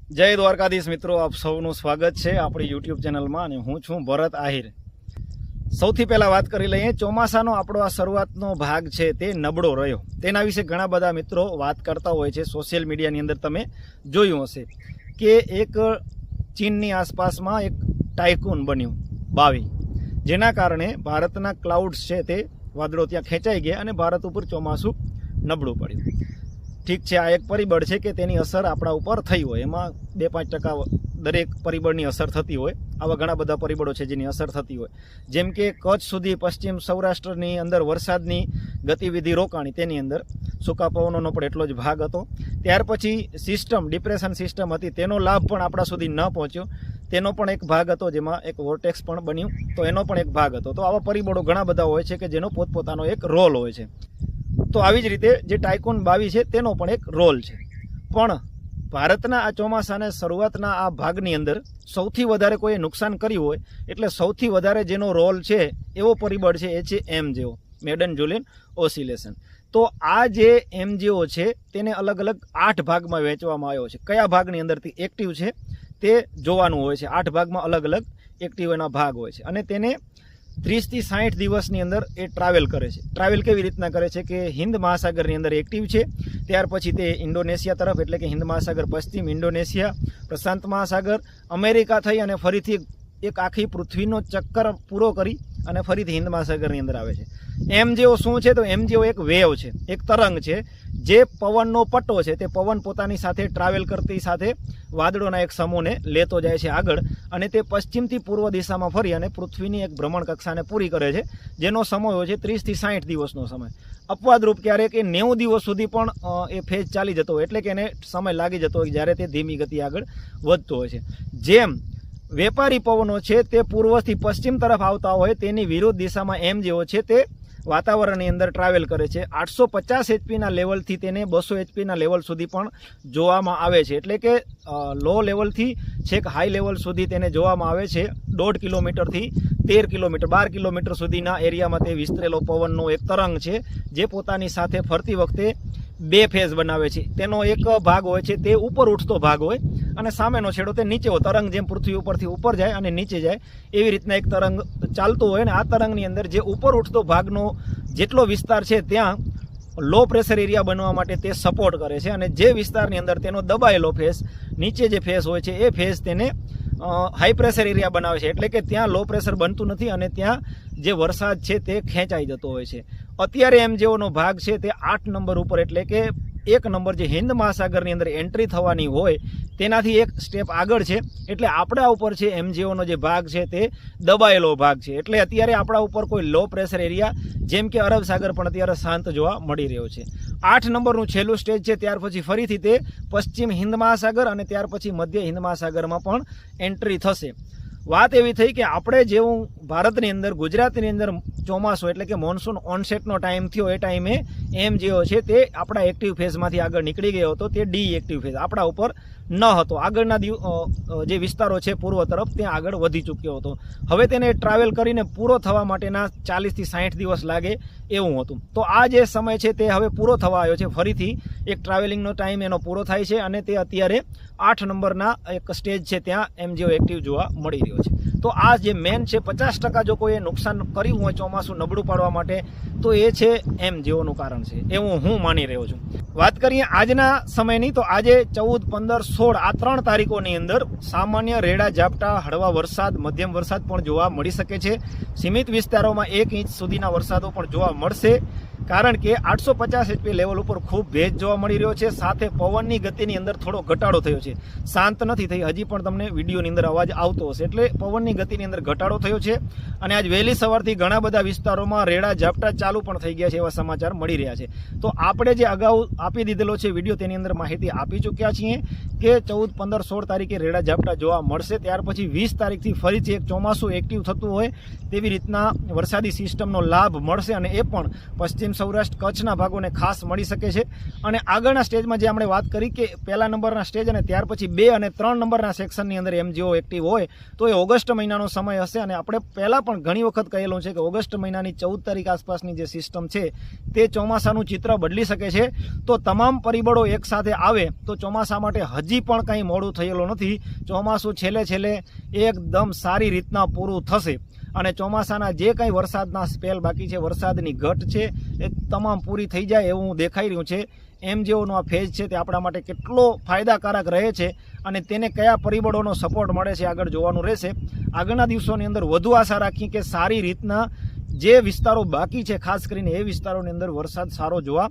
જય દ્વારકાધીશ મિત્રો, આપ સૌનું સ્વાગત છે આપણી યુટ્યુબ ચેનલમાં અને હું છું ભરત આહિર। સૌથી પહેલાં વાત કરી લઈએ, ચોમાસાનો આપણો આ શરૂઆતનો ભાગ છે તે નબળો રહ્યો, તેના વિશે ઘણા બધા મિત્રો વાત કરતા હોય છે। સોશિયલ મીડિયાની અંદર તમે જોયું હશે કે એક ચીનની આસપાસમાં એક ટાઇકૂન બન્યું બાવી, જેના કારણે ભારતના ક્લાઉડ્સ છે તે વાદળો ત્યાં ખેંચાઈ ગયા અને ભારત ઉપર ચોમાસું નબળું પડ્યું। ઠીક છે, આ એક પરિબળ છે કે તેની અસર આપણા ઉપર થઈ હોય, એમાં 2-5% દરેક પરિબળની અસર થતી હોય। આવા ઘણા બધા પરિબળો છે જેની અસર થતી હોય, જેમ કે કચ્છ સુધી પશ્ચિમ સૌરાષ્ટ્રની અંદર વરસાદની ગતિવિધિ રોકાણી, તેની અંદર સૂકા પવનોનો પણ એટલો જ ભાગ હતો। ત્યાર પછી સિસ્ટમ, ડિપ્રેશન સિસ્ટમ હતી, તેનો લાભ પણ આપણા સુધી ન પહોંચ્યો, તેનો પણ એક ભાગ હતો, જેમાં એક વોર્ટેક્સ પણ બન્યું, તો એનો પણ એક ભાગ હતો। તો આવા પરિબળો ઘણા બધા હોય છે કે જેનો પોતપોતાનો એક રોલ હોય છે। તો આવી જ રીતે જે ટાઇકૂન બાવી છે તેનો પણ એક રોલ છે। પણ ભારતના આ ચોમાસાને શરૂઆતના આ ભાગની અંદર સૌથી વધારે કોઈએ નુકસાન કર્યું હોય, એટલે સૌથી વધારે જેનો રોલ છે એવો પરિબળ છે એ છે એમજેઓ, મેડન જુલિયન ઓસિલેશન। તો આ જે એમજેઓ છે તેને અલગ અલગ 8 ભાગમાં વહેંચવામાં આવ્યો છે। કયા ભાગની અંદરથી એક્ટિવ છે તે જોવાનું હોય છે। 8 ભાગમાં અલગ અલગ એક્ટિવ એના ભાગ હોય છે અને તેને 30 થી 60 દિવસની અંદર એ ટ્રાવેલ કરે છે। ટ્રાવેલ કેવી રીતના કરે છે કે હિન્દ મહાસાગરની અંદર એક્ટિવ છે, ત્યાર પછી તે ઇન્ડોનેશિયા તરફ, એટલે કે હિન્દ મહાસાગર પશ્ચિમ, ઇન્ડોનેશિયા, પ્રશાંત મહાસાગર, અમેરિકા થઈ અને ફરીથી એક આખી પૃથ્વીનો ચક્કર પૂરો કરી અને ફરીથી હિન્દ મહાસાગરની અંદર આવે છે। એમજેઓ શું છે? તો એમજેઓ એક વેવ છે, એક તરંગ છે, જે પવનનો પટ્ટો છે, તે પવન પોતાની સાથે ટ્રાવેલ કરતી સાથે વાદળોના એક સમૂહને લેતો જાય છે આગળ, અને તે પશ્ચિમથી પૂર્વ દિશામાં ફરી અને પૃથ્વીની એક ભ્રમણ કક્ષાને પૂરી કરે છે, જેનો સમય હોય છે 30 થી 60 દિવસનો સમય। અપવાદરૂપ ક્યારેક એ 90 દિવસ સુધી પણ એ ફેઝ ચાલી જતો હોય, એટલે કે એને સમય લાગી જતો હોય જ્યારે તે ધીમી ગતિ આગળ વધતો હોય છે। જેમ વેપારી પવનો છે તે પૂર્વથી પશ્ચિમ તરફ આવતા હોય, તેની વિરુદ્ધ દિશામાં એમજેઓ છે તે વાતાવરણની અંદર ટ્રાવેલ કરે છે। 850 એચપીના લેવલથી તેને 200 એચપીના લેવલ સુધી પણ જોવામાં આવે છે, એટલે કે લો લેવલથી છેક હાઈ લેવલ સુધી તેને જોવામાં આવે છે। 1.5 કિલોમીટરથી 13 કિલોમીટર 12 કિલોમીટર સુધીના એરિયામાં તે વિસ્તરેલો પવનનો એક તરંગ છે, જે પોતાની સાથે ફરતી વખતે 2 ફેઝ બનાવે છે। તેનો એક ભાગ હોય છે તે ઉપર ઉઠતો ભાગ હોય અને સામેનો છેડો તે નીચે હોય। તરંગ જેમ પૃથ્વી ઉપરથી ઉપર જાય અને નીચે જાય, એવી રીતના એક તરંગ ચાલતો હોય, અને આ તરંગની અંદર જે ઉપર ઉઠતો ભાગનો જેટલો વિસ્તાર છે ત્યાં લો પ્રેશર એરિયા બનવા માટે તે સપોર્ટ કરે છે, અને જે વિસ્તારની અંદર તેનો દબાયેલો ફેઝ, નીચે જે ફેઝ હોય છે એ ફેઝ તેને હાઈ પ્રેશર એરિયા બનાવે છે, એટલે કે ત્યાં લો પ્રેશર બનતું નથી અને ત્યાં જે વરસાદ છે તે ખેંચાઈ જતો હોય છે। અત્યારે એમજેઓનો ભાગ છે તે 8 નંબર ઉપર, એટલે કે 1 નંબર જે હિન્દ મહાસાગરની અંદર એન્ટ્રી થવાની હોય તેનાથી એક સ્ટેપ આગળ છે, એટલે આપણા ઉપર છે એમજેઓનો જે ભાગ છે તે દબાયેલો ભાગ છે। એટલે અત્યારે આપણા ઉપર કોઈ લો પ્રેશર એરિયા જેમ કે અરબ સાગર પણ અત્યારે શાંત જોવા મળી રહ્યો છે। 8 નંબરનું છેલ્લું સ્ટેજ છે, ત્યાર પછી ફરીથી તે પશ્ચિમ હિન્દ મહાસાગર અને ત્યાર પછી મધ્ય હિન્દ મહાસાગરમાં પણ એન્ટ્રી થશે। વાત એવી થઈ કે આપણે જેવું ભારતની અંદર, ગુજરાતની અંદર ચોમાસું એટલે કે મોન્સૂન ઓનસેટનો ટાઈમ થયો, એ ટાઈમે એમજેઓ છે તે આપણા એક્ટિવ ફેઝમાંથી આગળ નીકળી ગયો હતો, તે ડી એક્ટિવ ફેઝ આપણા ઉપર ન હતો। આગળના જે વિસ્તારો છે પૂર્વ તરફ ત્યાં આગળ વધી ચૂક્યો હતો। હવે તેને ટ્રાવેલ કરીને પૂરો થવા માટેના 40 થી 60 દિવસ લાગે એવું હતું। તો આ જે સમય છે તે હવે પૂરો થવા આવ્યો છે, ફરીથી એક ટ્રાવેલિંગનો ટાઈમ એનો પૂરો થાય છે, અને તે અત્યારે 8 નંબરના એક સ્ટેજ છે ત્યાં એમજેઓ એક્ટિવ જોવા મળી રહ્યો છે। તો આ જે મેન છે, 50% જો કોઈએ નુકસાન કર્યું હોય ચોમાસું નબળું પાડવા માટે, તો એ છે એમજેઓનું કારણ છે, એવું હું માની રહ્યો છું। વાત કરીએ આજના સમયની, તો આજે 14, 15, 16 આ 3 તારીખોની અંદર સામાન્ય રેડા ઝાપટા, હળવા વરસાદ, મધ્યમ વરસાદ પણ જોવા મળી શકે છે। સીમિત વિસ્તારોમાં 1 ઇંચ સુધીના વરસાદો પણ જોવા મળશે, કારણ કે 850 એચપી લેવલ ઉપર ખૂબ ભેજ જોવા મળી રહ્યો છે, સાથે પવનની ગતિની અંદર થોડો ઘટાડો થયો છે, શાંત નથી થઈ, હજી પણ તમને વિડીયોની અંદર અવાજ આવતો હશે, એટલે પવનની ગતિની અંદર ઘટાડો થયો છે। અને આજ વહેલી સવારથી ઘણા બધા વિસ્તારોમાં રેડા ઝાપટા ચાલુ પણ થઈ ગયા છે, એવા સમાચાર મળી રહ્યા છે। તો આપણે જે અગાઉ આપી દીધેલો છે વિડીયો, તેની અંદર માહિતી આપી ચૂક્યા છીએ કે 14, 15, 16 તારીખે રેડા ઝાપટા જોવા મળશે, ત્યાર પછી 20 તારીખથી ફરીથી એક ચોમાસું એક્ટિવ થતું હોય તેવી રીતના વરસાદી સિસ્ટમનો લાભ મળશે, અને એ પણ પશ્ચિમ સૌરાષ્ટ્ર કચ્છના ભાગોને ખાસ મળી શકે છે. અને આગળના સ્ટેજમાં જે આપણે વાત કરી કે પહેલા નંબરના સ્ટેજ અને ત્યાર પછી 2 અને 3 નંબરના સેક્શનની અંદર MGO એક્ટિવ હોય તો એ ઓગસ્ટ મહિનાનો સમય હશે. અને આપણે પહેલાં પણ ઘણી વખત કહેલું છે કે ઓગસ્ટ મહિનાની 14 તારીખ આસપાસની જે સિસ્ટમ છે તે ચોમાસાનું ચિત્ર બદલી શકે છે. તો તમામ પરિબળો એકસાથે આવે તો ચોમાસા માટે હજી પણ કંઈ મોડું થયેલું નથી. ચોમાસું છેલ્લે એકદમ સારી રીતના પૂરું થશે અને ચોમાસાના જે કંઈ વરસાદના સ્પેલ બાકી છે, વરસાદની ઘટ છે, એ તમામ પૂરી થઈ જાય એવું દેખાઈ રહ્યું છે. MGOનો આ ફેઝ છે તે આપણા માટે કેટલો ફાયદાકારક રહે છે અને તેને કયા પરિબળોનો સપોર્ટ મળે છે આગળ જોવાનું રહેશે. આગળના દિવસોની અંદર વધુ આશા રાખી કે સારી રીતના જે વિસ્તારો બાકી છે ખાસ કરીને એ વિસ્તારોની અંદર વરસાદ સારો જોવા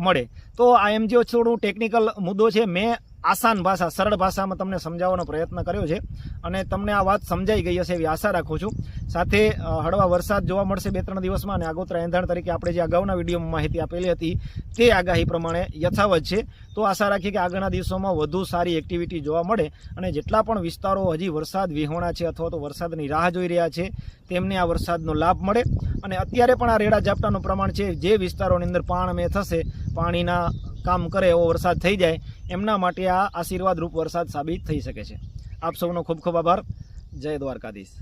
મળે. તો આ MGO થોડું ટેકનિકલ મુદ્દો છે. મેં આસાન ભાષા, સરળ ભાષામાં તમને સમજાવવાનો પ્રયત્ન કર્યો છે અને તમને આ વાત સમજાઈ ગઈ હશે એવી આશા રાખું છું. સાથે હળવા વરસાદ જોવા મળશે 2-3 દિવસમાં અને આગોતરા એંધાણ તરીકે આપણે જે અગાઉના વિડીયોમાં માહિતી આપેલી હતી તે આગાહી પ્રમાણે યથાવત છે. તો આશા રાખીએ કે આગળના દિવસોમાં વધુ સારી એક્ટિવિટી જોવા મળે અને જેટલા પણ વિસ્તારો હજી વરસાદ વિહોણા છે અથવા તો વરસાદની રાહ જોઈ રહ્યા છે તેમને આ વરસાદનો લાભ મળે. અને અત્યારે પણ આ રેડા ઝાપટાનું પ્રમાણ છે જે વિસ્તારોની અંદર પાણમે થશે, પાણીના કામ કરે એવો વરસાદ થઈ જાય, એમના માટે આ આશીર્વાદરૂપ વરસાદ સાબિત થઈ શકે છે. આપ સૌનો ખૂબ ખૂબ આભાર. જય દ્વારકાધીશ.